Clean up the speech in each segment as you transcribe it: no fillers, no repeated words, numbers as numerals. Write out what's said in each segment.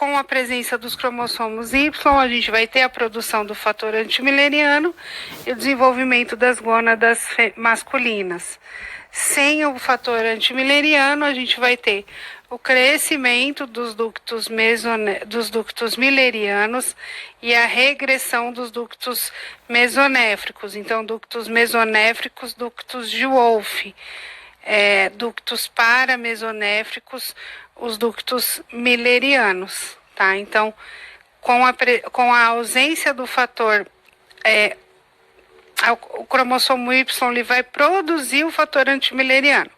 com a presença dos cromossomos Y, a gente vai ter a produção do fator antimileriano e o desenvolvimento das gônadas masculinas. Sem o fator antimileriano, a gente vai ter o crescimento dos ductos milerianos e a regressão dos ductos mesonéfricos. Então, ductos mesonéfricos, ductos de Wolff, ductos paramesonéfricos, os ductos millerianos, tá? Então, com a ausência do fator, o cromossomo Y ele vai produzir o fator antimileriano.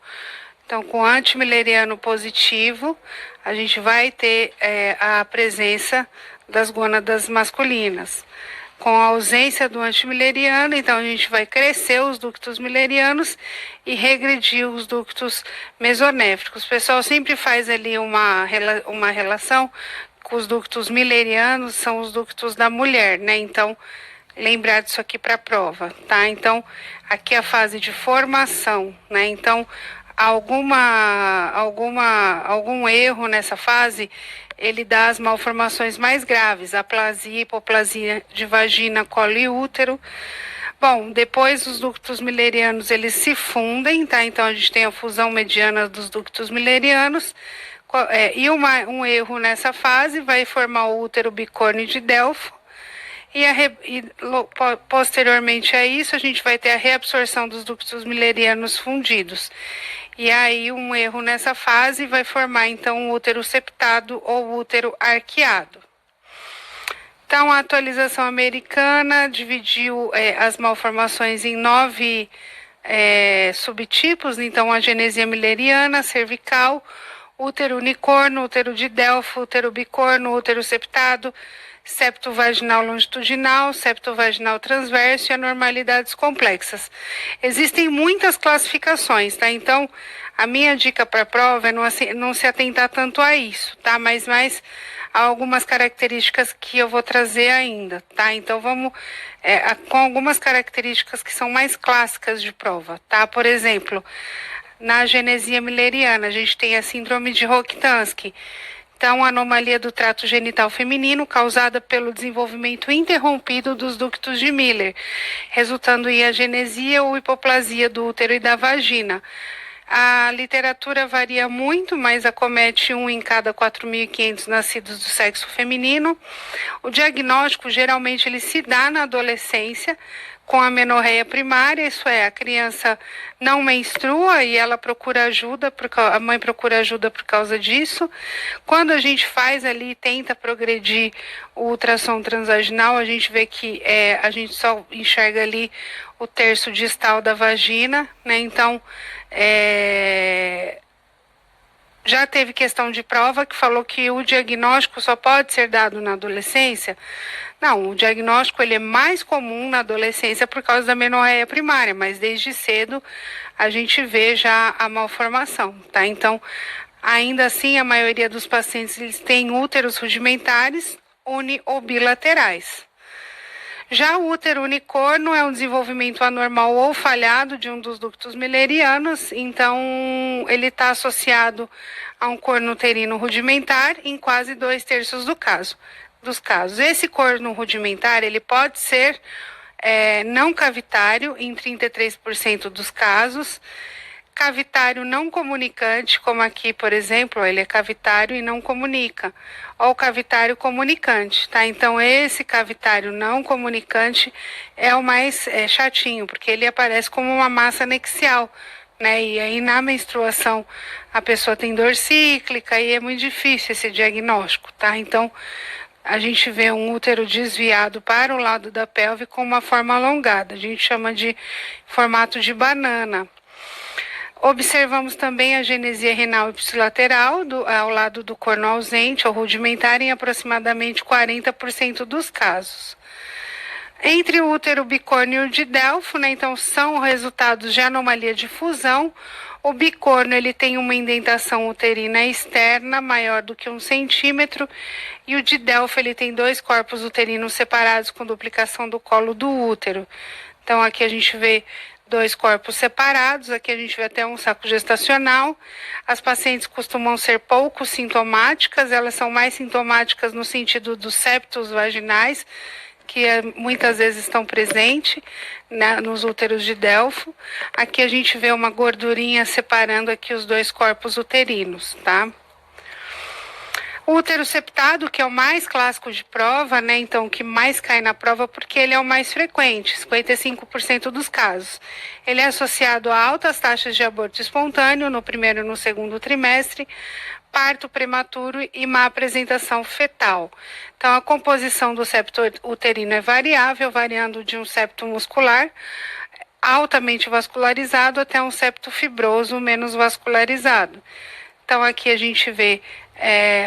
Então, com o antimileriano positivo, a gente vai ter a presença das gônadas masculinas. Com a ausência do antimileriano, então a gente vai crescer os ductos millerianos e regredir os ductos mesonéfricos. O pessoal sempre faz ali uma relação com os ductos millerianos, são os ductos da mulher, né? Então, lembrar disso aqui para a prova, tá? Então, aqui é a fase de formação, né? Então, algum erro nessa fase, ele dá as malformações mais graves, aplasia, hipoplasia de vagina, colo e útero. Bom, depois os ductos millerianos, eles se fundem, tá? Então, a gente tem a fusão mediana dos ductos millerianos, e um erro nessa fase vai formar o útero bicórneo de Delfo, posteriormente a isso, a gente vai ter a reabsorção dos ductos millerianos fundidos. E aí, um erro nessa fase vai formar, então, o útero septado ou útero arqueado. Então, a atualização americana dividiu as malformações em 9 subtipos. Então, a genesia milleriana, cervical, útero unicorno, útero de Delfo, útero bicorno, útero septado, septo vaginal longitudinal, septo vaginal transverso e anormalidades complexas. Existem muitas classificações, tá? Então, a minha dica para a prova é não se atentar tanto a isso, tá? Mas mais a algumas características que eu vou trazer ainda, tá? Então, vamos com algumas características que são mais clássicas de prova, tá? Por exemplo, na genesia milleriana, a gente tem a síndrome de Rokitansky. Então, anomalia do trato genital feminino causada pelo desenvolvimento interrompido dos ductos de Miller, resultando em agenesia ou hipoplasia do útero e da vagina. A literatura varia muito, mas acomete 1 em cada 4.500 nascidos do sexo feminino. O diagnóstico, geralmente, ele se dá na adolescência, com a menorreia primária, isso é, a criança não menstrua e ela procura ajuda, a mãe procura ajuda por causa disso. Quando a gente faz ali, tenta progredir o ultrassom transvaginal, a gente vê que a gente só enxerga ali o terço distal da vagina, né? Então, já teve questão de prova que falou que o diagnóstico só pode ser dado na adolescência. Não, o diagnóstico ele é mais comum na adolescência por causa da menorreia primária, mas desde cedo a gente vê já a malformação, tá? Então, ainda assim, a maioria dos pacientes eles têm úteros rudimentares uni ou bilaterais. Já o útero unicorno é um desenvolvimento anormal ou falhado de um dos ductos millerianos, então ele está associado a um corno uterino rudimentar em quase 2/3 dos casos. Esse corno rudimentar ele pode ser não cavitário em 33% dos casos, cavitário não comunicante, como aqui, por exemplo, ele é cavitário e não comunica, ou cavitário comunicante, tá? Então, esse cavitário não comunicante é o mais chatinho, porque ele aparece como uma massa anexial, né? E aí, na menstruação, a pessoa tem dor cíclica e é muito difícil esse diagnóstico, tá? Então, a gente vê um útero desviado para o lado da pelve com uma forma alongada, a gente chama de formato de banana. Observamos também a genesia renal ipsilateral ao lado do corno ausente ou rudimentar em aproximadamente 40% dos casos. Entre o útero bicórneo de Delfo, né, então são resultados de anomalia de fusão. O bicórneo ele tem uma indentação uterina externa maior do que 1 centímetro e o de Delfo ele tem 2 corpos uterinos separados com duplicação do colo do útero. Então aqui a gente vê dois corpos separados. Aqui a gente vê até um saco gestacional. As pacientes costumam ser pouco sintomáticas, elas são mais sintomáticas no sentido dos septos vaginais, que muitas vezes estão presentes, né, nos úteros de Delfo. Aqui a gente vê uma gordurinha separando aqui os dois corpos uterinos, tá? O útero septado, que é o mais clássico de prova, né? Então, o que mais cai na prova porque ele é o mais frequente, 55% dos casos. Ele é associado a altas taxas de aborto espontâneo no primeiro e no segundo trimestre, parto prematuro e má apresentação fetal. Então, a composição do septo uterino é variável, variando de um septo muscular altamente vascularizado até um septo fibroso menos vascularizado. Então, aqui a gente vê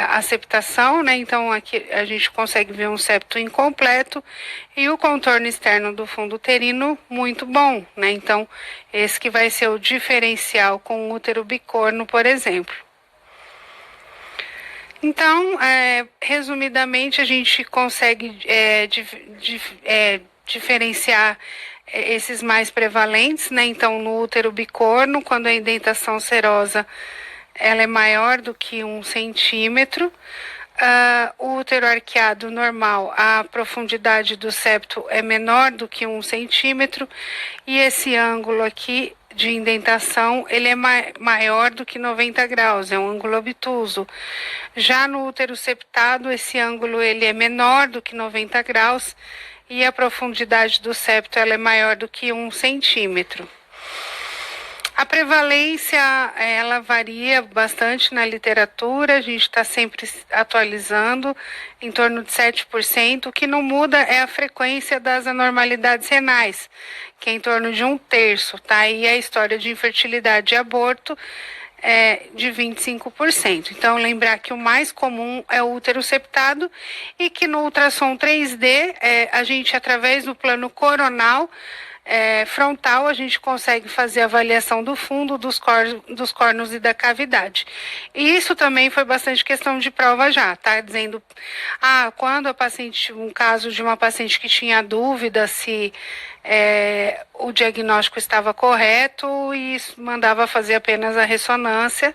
a septação, né? Então, aqui a gente consegue ver um septo incompleto e o contorno externo do fundo uterino muito bom, né? Então, esse que vai ser o diferencial com o útero bicorno, por exemplo. Então, resumidamente, a gente consegue diferenciar esses mais prevalentes, né? Então, no útero bicorno, quando a indentação serosa ela é maior do que 1 centímetro. O útero arqueado normal, a profundidade do septo é menor do que 1 centímetro. E esse ângulo aqui de indentação, ele é maior do que 90 graus, é um ângulo obtuso. Já no útero septado, esse ângulo ele é menor do que 90 graus e a profundidade do septo ela é maior do que 1 centímetro. A prevalência, ela varia bastante na literatura, a gente está sempre atualizando, em torno de 7%. O que não muda é a frequência das anormalidades renais, que é em torno de 1/3, tá? E a história de infertilidade e aborto é de 25%. Então, lembrar que o mais comum é o útero septado e que no ultrassom 3D, a gente, através do plano coronal, frontal, a gente consegue fazer a avaliação do fundo, dos cornos e da cavidade. E isso também foi bastante questão de prova já, tá? Dizendo, quando a paciente, um caso de uma paciente que tinha dúvida se o diagnóstico estava correto e mandava fazer apenas a ressonância.